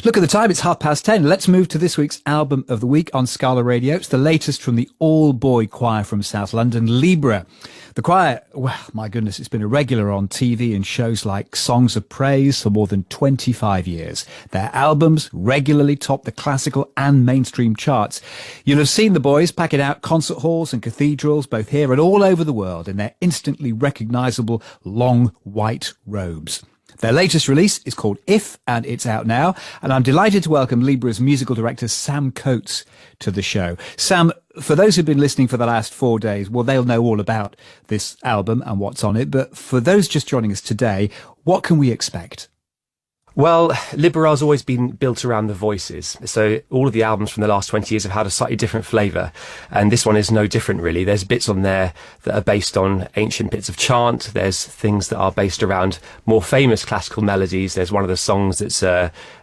Look at the time, it's 10:30. Let's move to this week's album of the week on Scala Radio. It's the latest from the all-boy choir from South London, Libera. The choir, well, my goodness, it's been a regular on TV and shows like Songs of Praise for more than 25 years. Their albums regularly top the classical and mainstream charts. You'll have seen the boys packing out concert halls and cathedrals, both here and all over the world, in their instantly recognisable long white robes. Their latest release is called If, and it's out now. And I'm delighted to welcome Libera's musical director, Sam Coates, to the show. Sam, for those who've been listening for the last 4 days, well, they'll know all about this album and what's on it. But for those just joining us today, what can we expect? Well, Libera's always been built around the voices. So all of the albums from the last 20 years have had a slightly different flavour. And this one is no different, really. There's bits on there that are based on ancient bits of chant. There's things that are based around more famous classical melodies. There's one of the songs that's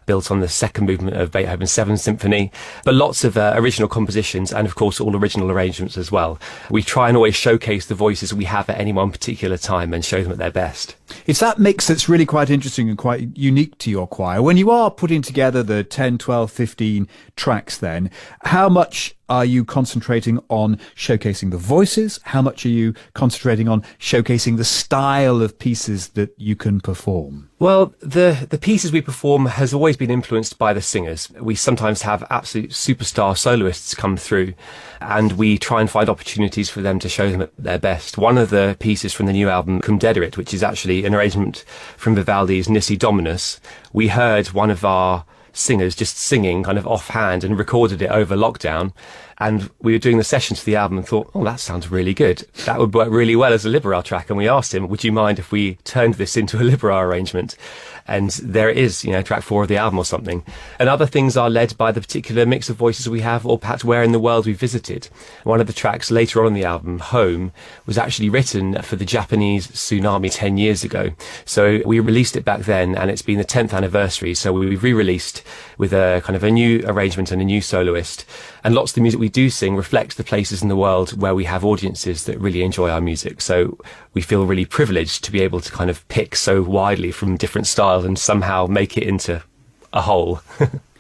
built on the second movement of Beethoven's Seventh Symphony, but lots of original compositions and, of course, all original arrangements as well. We try and always showcase the voices we have at any one particular time and show them at their best. It's that mix that's really quite interesting and quite unique to your choir. When you are putting together the 10, 12, 15 tracks then, how much are you concentrating on showcasing the voices? How much are you concentrating on showcasing the style of pieces that you can perform? Well, the pieces we perform has always been influenced by the singers. We sometimes have absolute superstar soloists come through, and we try and find opportunities for them to show them at their best. One of the pieces from the new album, Cum Dederit, which is actually an arrangement from Vivaldi's Nisi Dominus, we heard one of our singers just singing kind of offhand and recorded it over lockdown. And we were doing the sessions for the album and thought, oh, that sounds really good. That would work really well as a Libera track. And we asked him, would you mind if we turned this into a Libera arrangement? And there it is, track 4 of the album or something. And other things are led by the particular mix of voices we have, or perhaps where in the world we visited. One of the tracks later on in the album, Home, was actually written for the Japanese tsunami 10 years ago. So we released it back then, and it's been the 10th anniversary. So we re-released with a kind of a new arrangement and a new soloist. And lots of the music we do sing reflects the places in the world where we have audiences that really enjoy our music. So we feel really privileged to be able to kind of pick so widely from different styles and somehow make it into a whole.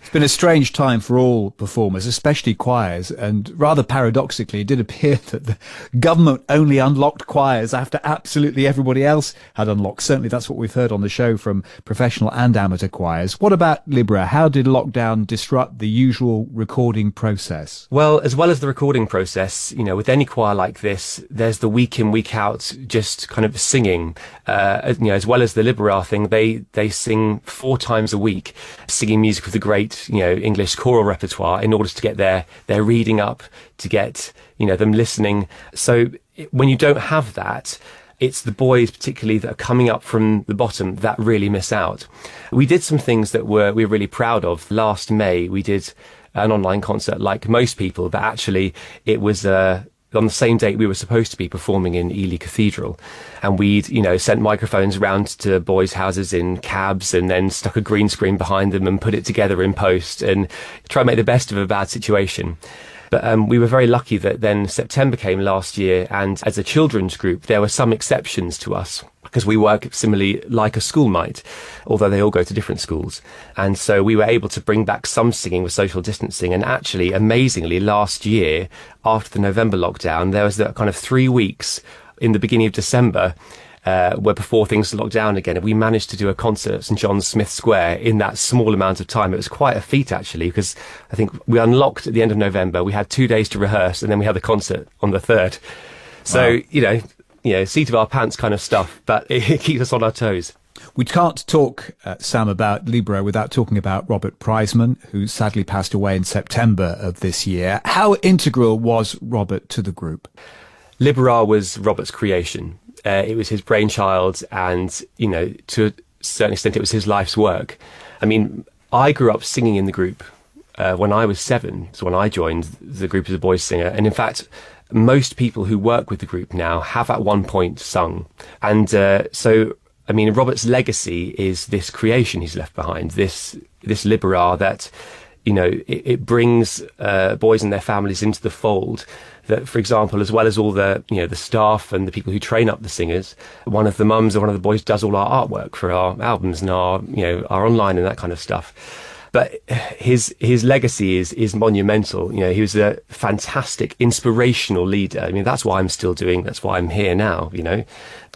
It's been a strange time for all performers, especially choirs, and rather paradoxically, it did appear that the government only unlocked choirs after absolutely everybody else had unlocked. Certainly that's what we've heard on the show from professional and amateur choirs. What about Libera? How did lockdown disrupt the usual recording process? Well, as well as the recording process, with any choir like this, there's the week in, week out, just kind of singing. As well as the Libera thing, they sing 4 times a week, singing music with the great English choral repertoire in order to get their reading up, to get them listening. So when you don't have that, it's the boys particularly that are coming up from the bottom that really miss out. We did some things that we're really proud of. Last May we did an online concert like most people, but actually it was on the same date we were supposed to be performing in Ely Cathedral, and we'd sent microphones around to boys' houses in cabs and then stuck a green screen behind them and put it together in post and try and make the best of a bad situation. But we were very lucky that then September came last year, and as a children's group there were some exceptions to us, because we work similarly like a school might, although they all go to different schools. And so we were able to bring back some singing with social distancing. And actually, amazingly, last year, after the November lockdown, there was that kind of 3 weeks in the beginning of December where before things locked down again, and we managed to do a concert at St John's Smith Square in that small amount of time. It was quite a feat, actually, because I think we unlocked at the end of November. We had 2 days to rehearse, and then we had the concert on the 3rd. So, wow. Seat of our pants kind of stuff, but it keeps us on our toes. We can't talk, Sam, about Libera without talking about Robert Priesman, who sadly passed away in September of this year. How integral was Robert to the group? Libera was Robert's creation. It was his brainchild, and, to a certain extent, it was his life's work. I mean, I grew up singing in the group when I was 7. So when I joined the group as a boys singer. And in fact, most people who work with the group now have at one point sung. And Robert's legacy is this creation he's left behind, this Libera that, it brings boys and their families into the fold. That, for example, as well as all the staff and the people who train up the singers, one of the mums or one of the boys does all our artwork for our albums and our online and that kind of stuff. But his legacy is monumental. You know, he was a fantastic, inspirational leader. I mean, that's why I'm still doing, that's why I'm here now, you know,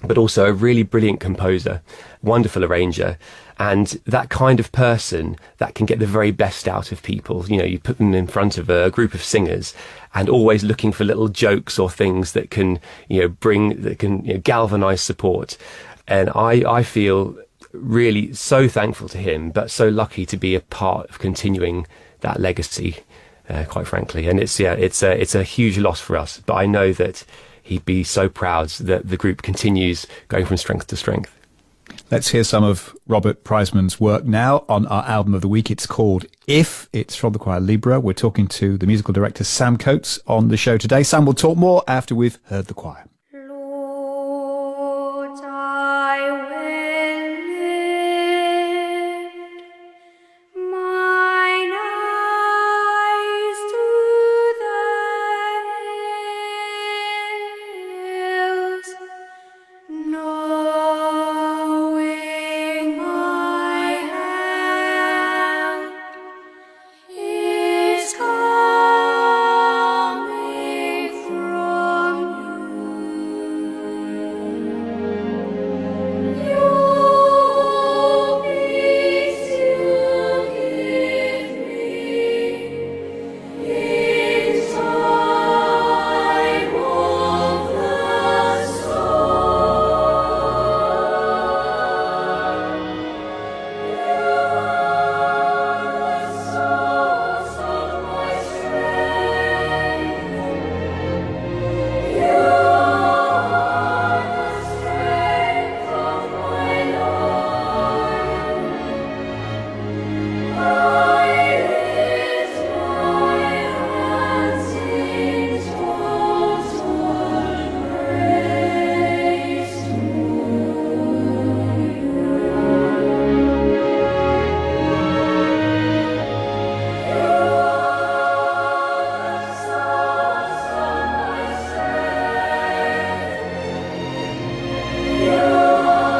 but also a really brilliant composer, wonderful arranger, and that kind of person that can get the very best out of people. You know, you put them in front of a group of singers and always looking for little jokes or things that can, galvanize support. And I feel really so thankful to him, but so lucky to be a part of continuing that legacy, quite frankly. And it's a huge loss for us, but I know that he'd be so proud that the group continues going from strength to strength. Let's hear some of Robert Priesman's work now on our album of the week. It's called If. It's from the choir Libera. We're talking to the musical director Sam Coates on the show today. Sam will talk more after we've heard the choir. Lord, I will lift mine eyes to the hills, knowing my help is coming from you. Your peace you give me in time of the storm. You are the source of my strength. You are the strength of my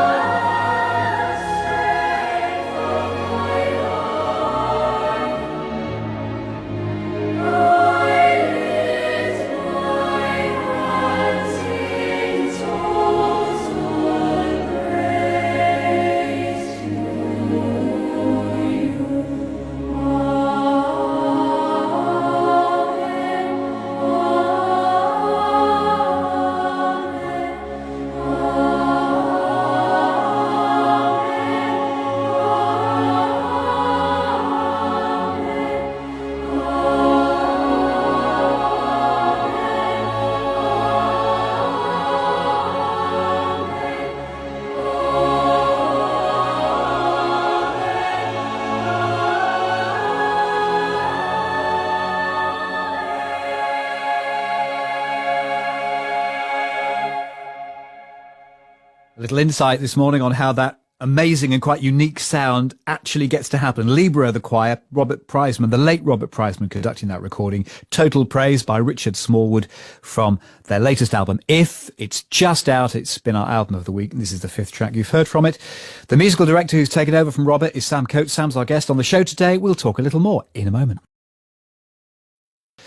Lord. I lift my hands in total praise to A little insight this morning on how that amazing and quite unique sound actually gets to happen. Libera, the choir, Robert Priesman, the late Robert Priesman, conducting that recording. Total Praise by Richard Smallwood from their latest album, If. It's just out. It's been our album of the week, and this is the 5th track you've heard from it. The musical director who's taken over from Robert is Sam Coates. Sam's our guest on the show today. We'll talk a little more in a moment.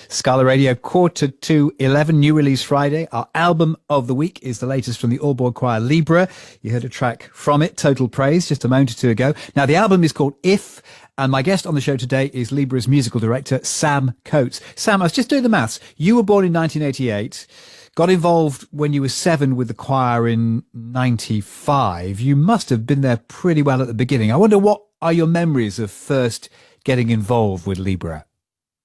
Scala Radio, 11:15, new release Friday. Our album of the week is the latest from the all-boy choir Libera. You heard a track from it, Total Praise, just a moment or two ago. Now, the album is called If, and my guest on the show today is Libera's musical director, Sam Coates. Sam, I was just doing the maths. You were born in 1988, got involved when you were 7 with the choir in 95. You must have been there pretty well at the beginning. I wonder, what are your memories of first getting involved with Libera?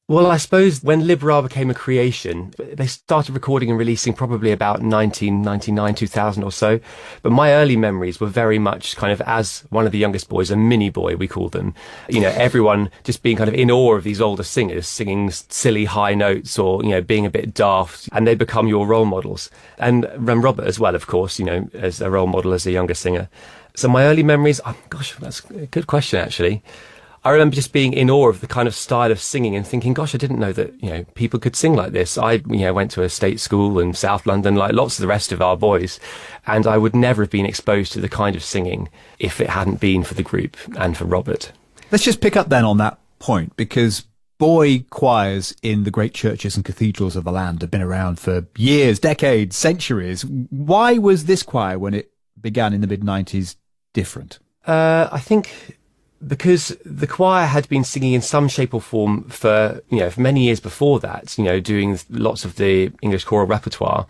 Well, I suppose when Libera became a creation, they started recording and releasing probably about 1999, 2000 or so. But my early memories were very much kind of as one of the youngest boys, a mini boy, we call them. You know, everyone just being kind of in awe of these older singers, singing silly high notes or, you know, being a bit daft, and they become your role models. And Robert as well, of course, you know, as a role model as a younger singer. So my early memories, oh, gosh, that's a good question, actually. I remember just being in awe of the kind of style of singing and thinking, gosh, I didn't know that, you know, people could sing like this. I, you know, went to a state school in South London, like lots of the rest of our boys, and I would never have been exposed to the kind of singing if it hadn't been for the group and for Robert. Let's just pick up then on that point, because boy choirs in the great churches and cathedrals of the land have been around for years, decades, centuries. Why was this choir, when it began in the mid-90s, different? I think because the choir had been singing in some shape or form for many years before that, doing lots of the English choral repertoire.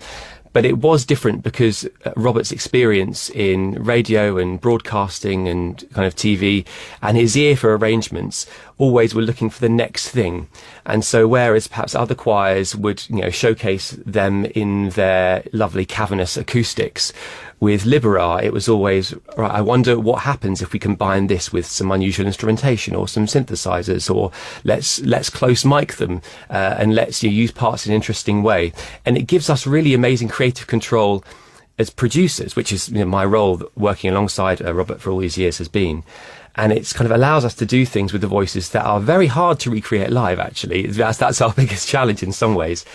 But it was different because Robert's experience in radio and broadcasting and kind of TV and his ear for arrangements always were looking for the next thing. And so whereas perhaps other choirs would, showcase them in their lovely cavernous acoustics, with Libera, it was always, right, I wonder what happens if we combine this with some unusual instrumentation or some synthesizers, or let's close mic them and let's use parts in an interesting way. And it gives us really amazing creative control as producers, which is my role working alongside Robert for all these years has been. And it's kind of allows us to do things with the voices that are very hard to recreate live, actually. That's our biggest challenge in some ways.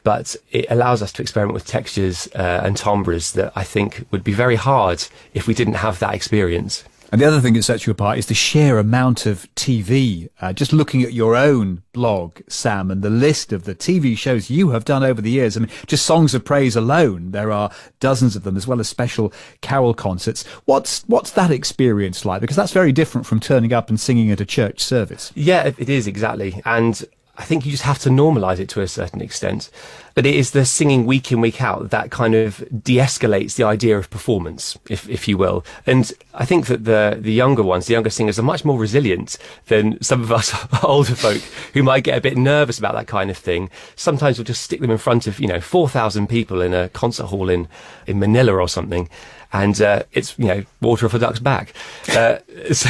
But it allows us to experiment with textures and timbres that I think would be very hard if we didn't have that experience. And the other thing that sets you apart is the sheer amount of TV. Just looking at your own blog, Sam, and the list of the TV shows you have done over the years. I mean, just Songs of Praise alone, there are dozens of them, as well as special carol concerts. What's that experience like? Because that's very different from turning up and singing at a church service. Yeah, it is, exactly. And I think you just have to normalise it to a certain extent. But it is the singing week in, week out that kind of de-escalates the idea of performance, if you will. And I think that the younger ones, the younger singers, are much more resilient than some of us older folk who might get a bit nervous about that kind of thing. Sometimes we'll just stick them in front of, 4,000 people in a concert hall in Manila or something. And it's, water off a duck's back. So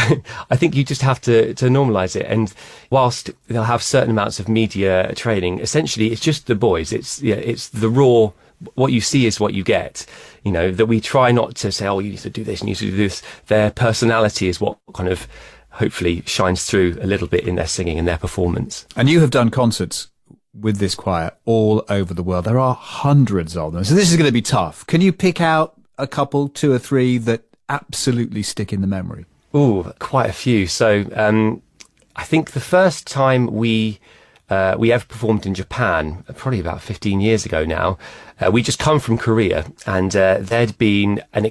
I think you just have to normalise it. And whilst they'll have certain amounts of media training, essentially it's just the boys. It's the raw, what you see is what you get. That we try not to say, oh, you need to do this and you need to do this. Their personality is what kind of hopefully shines through a little bit in their singing and their performance. And you have done concerts with this choir all over the world. There are hundreds of them. So this is going to be tough. Can you pick out a couple, two or three that absolutely stick in the memory? Oh, quite a few. So I think the first time we ever performed in Japan, probably about 15 years ago now, we just come from Korea, and there'd been an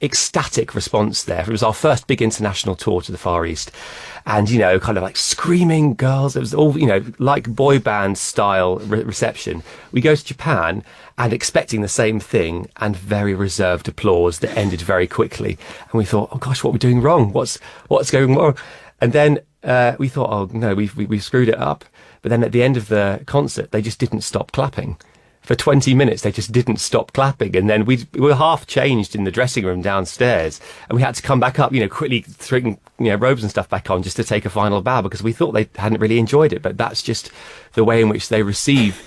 ecstatic response there. It was our first big international tour to the Far East. And, kind of like screaming girls. It was all, like boy band style reception. We go to Japan and expecting the same thing, and very reserved applause that ended very quickly. And we thought, oh gosh, what are we doing wrong? What's going wrong? And then we thought, oh no, we've screwed it up. But then at the end of the concert, they just didn't stop clapping. For 20 minutes, they just didn't stop clapping. And then we were half changed in the dressing room downstairs. And we had to come back up, quickly throwing, robes and stuff back on just to take a final bow, because we thought they hadn't really enjoyed it. But that's just the way in which they receive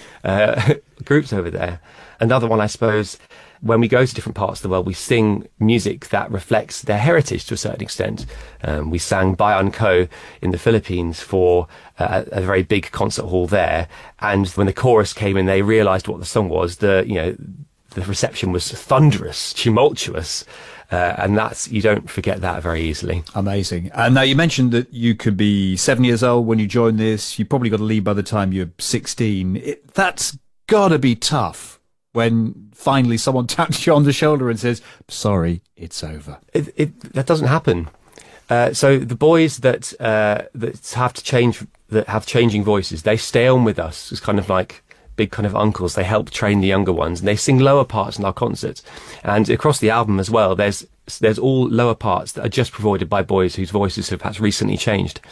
groups over there. Another one, I suppose, when we go to different parts of the world, we sing music that reflects their heritage to a certain extent. We sang Bayan Ko in the Philippines for a very big concert hall there. And when the chorus came in, they realised what the song was. The reception was thunderous, tumultuous. And you don't forget that very easily. Amazing. And now you mentioned that you could be 7 years old when you joined this. You probably got to leave by the time you're 16. That's got to be tough when finally someone taps you on the shoulder and says, sorry, it's over. That doesn't happen. So the boys that have changing voices, they stay on with us as kind of like big kind of uncles. They help train the younger ones, and they sing lower parts in our concerts. And across the album as well, there's all lower parts that are just provided by boys whose voices have perhaps recently changed.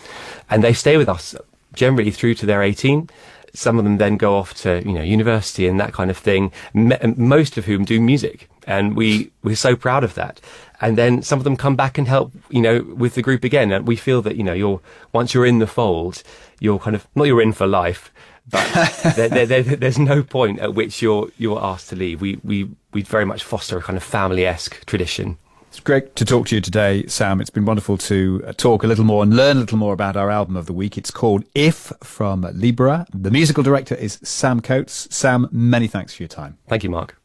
And they stay with us generally through to their 18. Some of them then go off to, university and that kind of thing, most of whom do music. And we're so proud of that. And then some of them come back and help, with the group again. And we feel that, once you're in the fold, you're kind of, not you're in for life, but there's no point at which you're asked to leave. We very much foster a kind of family-esque tradition. It's great to talk to you today, Sam. It's been wonderful to talk a little more and learn a little more about our album of the week. It's called If from Libera. The musical director is Sam Coates. Sam, many thanks for your time. Thank you, Mark.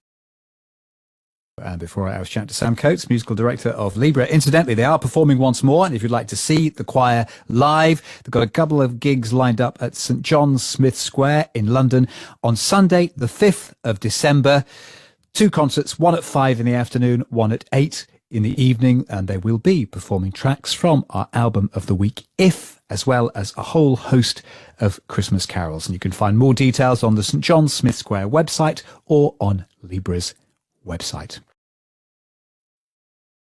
And before I was chatting to Sam Coates, musical director of Libera. Incidentally, they are performing once more. And if you'd like to see the choir live, they've got a couple of gigs lined up at St. John's Smith Square in London on Sunday, the 5th of December. 2 concerts, one at 5 in the afternoon, one at 8 in the evening. And they will be performing tracks from our album of the week, If, as well as a whole host of Christmas carols. And you can find more details on the St. John's Smith Square website or on Libera's website.